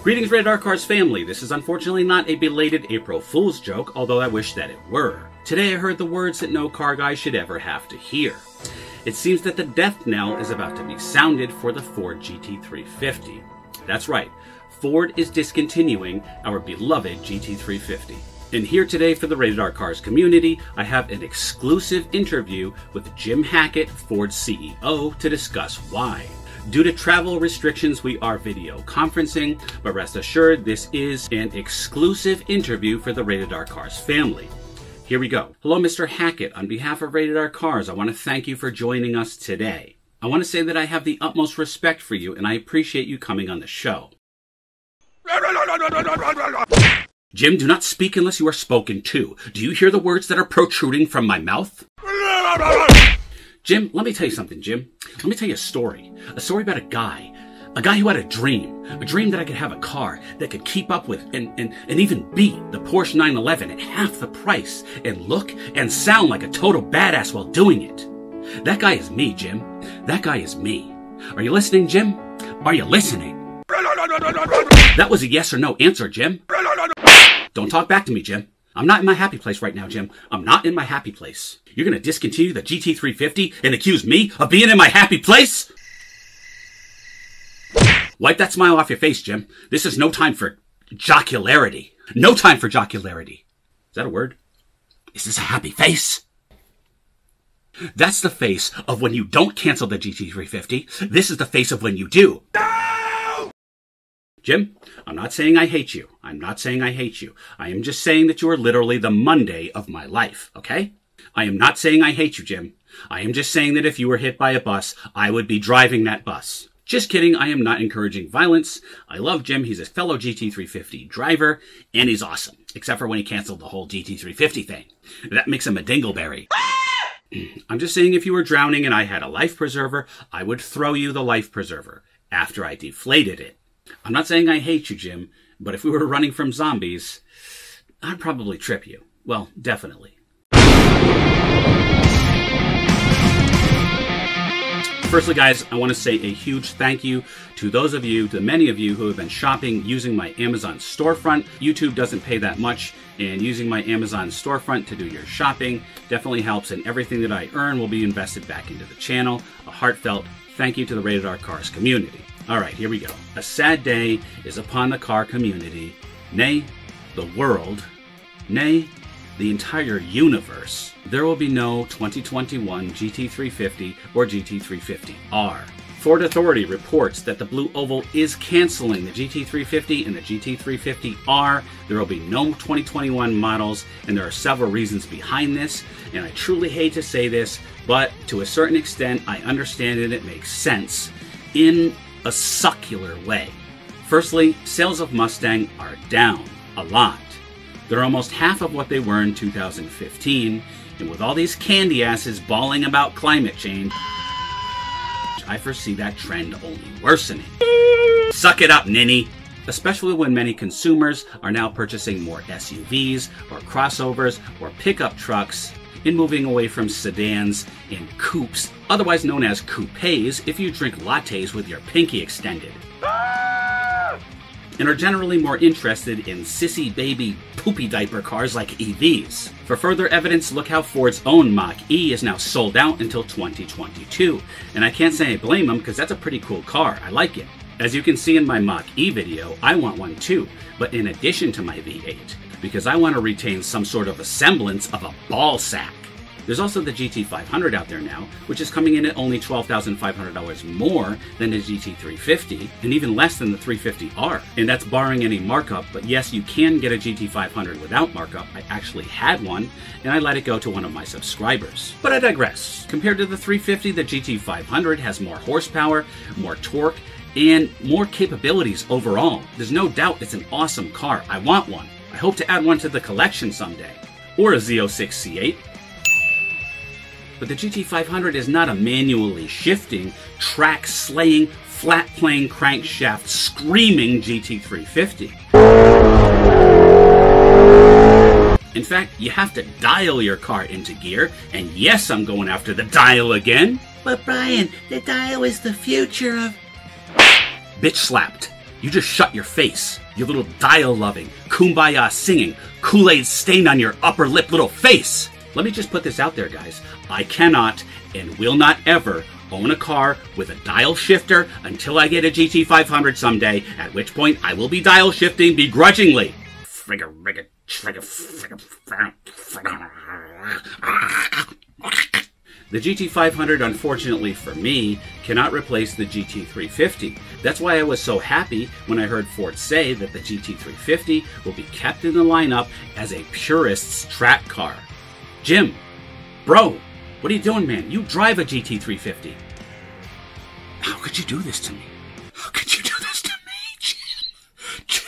Greetings, Rated R Cars family. This is unfortunately not a belated April Fool's joke, although I wish that it were. Today I heard the words that no car guy should ever have to hear. It seems that the death knell is about to be sounded for the Ford GT350. That's right, Ford is discontinuing our beloved GT350. And here today for the Rated R Cars community, I have an exclusive interview with Jim Hackett, Ford's CEO, to discuss why. Due to travel restrictions, we are video conferencing, but rest assured, this is an exclusive interview for the Rated R Cars family. Here we go. Hello, Mr. Hackett. On behalf of Rated R Cars, I want to thank you for joining us today. I want to say that I have the utmost respect for you, and I appreciate you coming on the show. Jim, do not speak unless you are spoken to. Do you hear the words that are protruding from my mouth? Jim, let me tell you something, Jim. Let me tell you a story about a guy who had a dream that I could have a car that could keep up with and even beat the Porsche 911 at half the price and look and sound like a total badass while doing it. That guy is me, Jim. That guy is me. Are you listening, Jim? Are you listening? That was a yes or no answer, Jim. Don't talk back to me, Jim. I'm not in my happy place right now, Jim. I'm not in my happy place. You're going to discontinue the GT350 and accuse me of being in my happy place? Wipe that smile off your face, Jim. This is no time for jocularity. No time for jocularity. Is that a word? Is this a happy face? That's the face of when you don't cancel the GT350. This is the face of when you do. Jim, I'm not saying I hate you. I'm not saying I hate you. I am just saying that you are literally the Monday of my life, okay? I am not saying I hate you, Jim. I am just saying that if you were hit by a bus, I would be driving that bus. Just kidding, I am not encouraging violence. I love Jim. He's a fellow GT350 driver, and he's awesome. Except for when he canceled the whole GT350 thing. That makes him a dingleberry. I'm just saying if you were drowning and I had a life preserver, I would throw you the life preserver after I deflated it. I'm not saying I hate you, Jim, but if we were running from zombies, I'd probably trip you. Well, definitely. Firstly, guys, I want to say a huge thank you to those of you, to many of you who have been shopping using my Amazon storefront. YouTube doesn't pay that much, and using my Amazon storefront to do your shopping definitely helps, and everything that I earn will be invested back into the channel. A heartfelt thank you to the Rated R Cars community. All right, here we go. A sad day is upon the car community, nay, the world, nay, the entire universe. There will be no 2021 GT350 or GT350R. Ford Authority reports that the Blue Oval is canceling the GT350 and the GT350R. There will be no 2021 models, and there are several reasons behind this. And I truly hate to say this, but to a certain extent, I understand it. It makes sense in a succulent way. Firstly, sales of Mustang are down a lot. They're almost half of what they were in 2015, and with all these candy asses bawling about climate change, I foresee that trend only worsening. Suck it up, ninny! Especially when many consumers are now purchasing more SUVs or crossovers or pickup trucks and moving away from sedans and coupes, otherwise known as coupes if you drink lattes with your pinky extended. And are generally more interested in sissy baby poopy diaper cars like EVs. For further evidence, look how Ford's own Mach-E is now sold out until 2022. And I can't say I blame them because that's a pretty cool car. I like it. As you can see in my Mach-E video, I want one too, but in addition to my V8, because I want to retain some sort of a semblance of a ball sack. There's also the GT500 out there now, which is coming in at only $12,500 more than the GT350, and even less than the 350R. And that's barring any markup, but yes, you can get a GT500 without markup. I actually had one, and I let it go to one of my subscribers. But I digress. Compared to the 350, the GT500 has more horsepower, more torque, and more capabilities overall. There's no doubt it's an awesome car. I want one. I hope to add one to the collection someday. Or a Z06 C8. But the GT500 is not a manually shifting, track-slaying, flat-playing, crankshaft screaming GT350. In fact, you have to dial your car into gear, and yes, I'm going after the dial again. But Brian, the dial is the future of... Bitch slapped. You just shut your face, you little dial-loving, kumbaya singing, Kool-Aid stain on your upper lip little face. Let me just put this out there, guys. I cannot and will not ever own a car with a dial shifter until I get a GT500 someday, at which point I will be dial shifting begrudgingly. The GT500, unfortunately for me, cannot replace the GT350. That's why I was so happy when I heard Ford say that the GT350 will be kept in the lineup as a purist's track car. Jim, bro, what are you doing, man? You drive a GT350. How could you do this to me? How could you do this to me, Jim?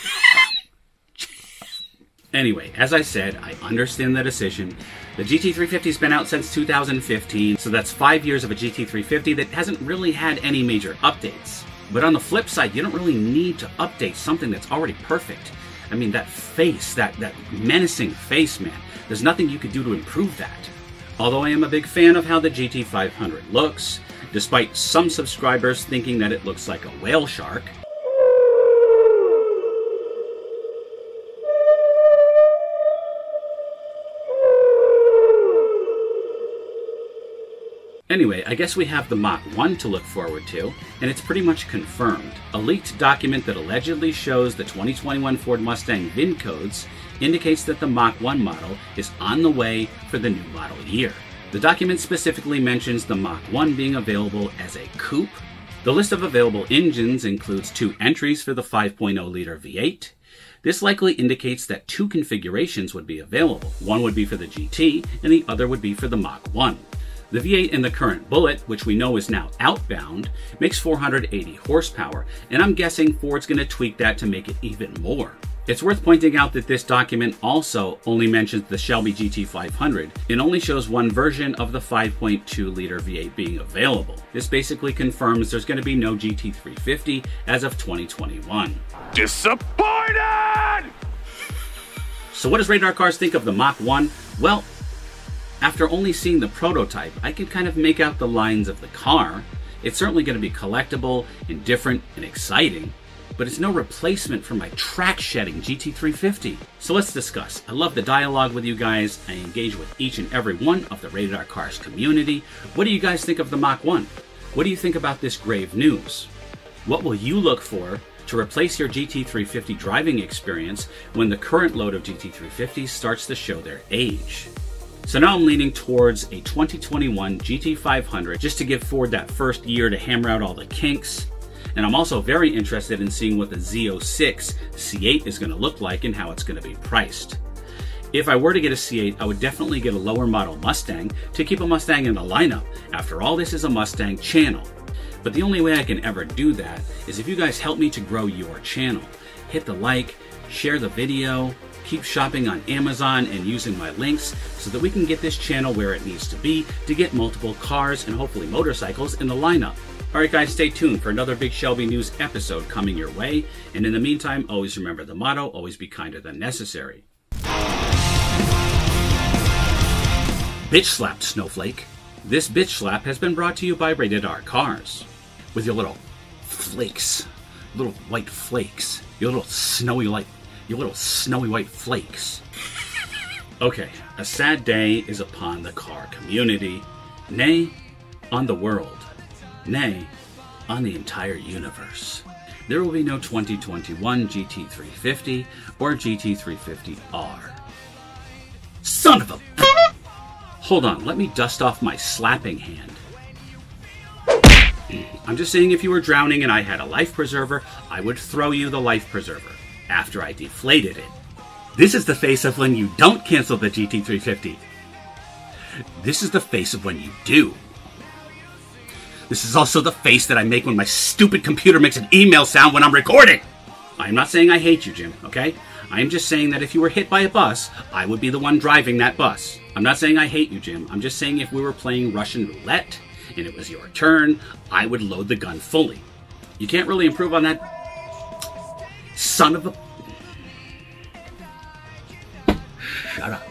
Anyway, as I said, I understand the decision. The GT350's been out since 2015, so that's 5 years of a GT350 that hasn't really had any major updates. But on the flip side, you don't really need to update something that's already perfect. I mean, that face, that menacing face, man. There's nothing you could do to improve that. Although I am a big fan of how the GT500 looks, despite some subscribers thinking that it looks like a whale shark. Anyway, I guess we have the Mach 1 to look forward to, and it's pretty much confirmed. A leaked document that allegedly shows the 2021 Ford Mustang VIN codes indicates that the Mach 1 model is on the way for the new model year. The document specifically mentions the Mach 1 being available as a coupe. The list of available engines includes 2 entries for the 5.0-liter V8. This likely indicates that 2 configurations would be available. One would be for the GT, and the other would be for the Mach 1. The V8 in the current Bullet, which we know is now outbound, makes 480 horsepower, and I'm guessing Ford's going to tweak that to make it even more. It's worth pointing out that this document also only mentions the Shelby GT500 and only shows one version of the 5.2-liter V8 being available. This basically confirms there's going to be no GT350 as of 2021. Disappointed! So what does Radar Cars think of the Mach 1? Well, after only seeing the prototype, I can kind of make out the lines of the car. It's certainly going to be collectible and different and exciting, but it's no replacement for my track-shedding GT350. So let's discuss. I love the dialogue with you guys. I engage with each and every one of the Radar Cars community. What do you guys think of the Mach 1? What do you think about this grave news? What will you look for to replace your GT350 driving experience when the current load of GT350s starts to show their age? So now I'm leaning towards a 2021 GT500 just to give Ford that first year to hammer out all the kinks. And I'm also very interested in seeing what the Z06 C8 is going to look like and how it's going to be priced. If I were to get a C8, I would definitely get a lower model Mustang to keep a Mustang in the lineup. After all, this is a Mustang channel. But the only way I can ever do that is if you guys help me to grow your channel. Hit the like, share the video, keep shopping on Amazon and using my links so that we can get this channel where it needs to be to get multiple cars and hopefully motorcycles in the lineup. Alright guys, stay tuned for another Big Shelby News episode coming your way. And in the meantime, always remember the motto, always be kinder than necessary. Bitch slapped, snowflake. This bitch slap has been brought to you by Rated R Cars. With your little flakes, little white flakes, your little snowy white flakes. Okay, a sad day is upon the car community, nay, on the world, nay, on the entire universe. There will be no 2021 GT350 or GT350R. Son of a... Hold on, let me dust off my slapping hand. I'm just saying if you were drowning and I had a life preserver, I would throw you the life preserver after I deflated it. This is the face of when you don't cancel the GT350. This is the face of when you do. This is also the face that I make when my stupid computer makes an email sound when I'm recording. I'm not saying I hate you, Jim, okay? I'm just saying that if you were hit by a bus, I would be the one driving that bus. I'm not saying I hate you, Jim. I'm just saying if we were playing Russian roulette and it was your turn, I would load the gun fully. You can't really improve on that. Son of a... Shut up.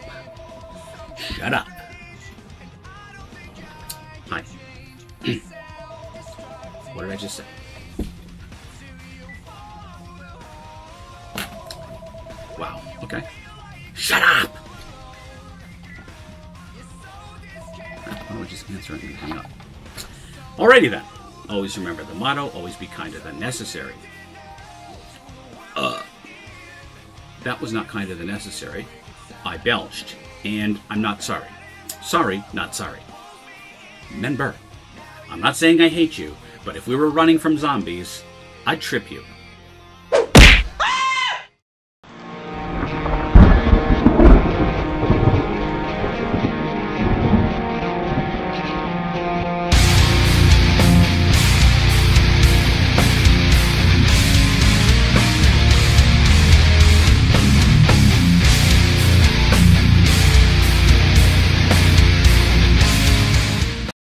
Shut up. Hi. What did I just say? Wow. Okay. Shut up! Why don't we just answer it and hang up? Alrighty then. Always remember the motto, always be kinder than necessary. That was not kinder than necessary. I belched, and I'm not sorry. Sorry, not sorry. Remember, I'm not saying I hate you, but if we were running from zombies, I'd trip you.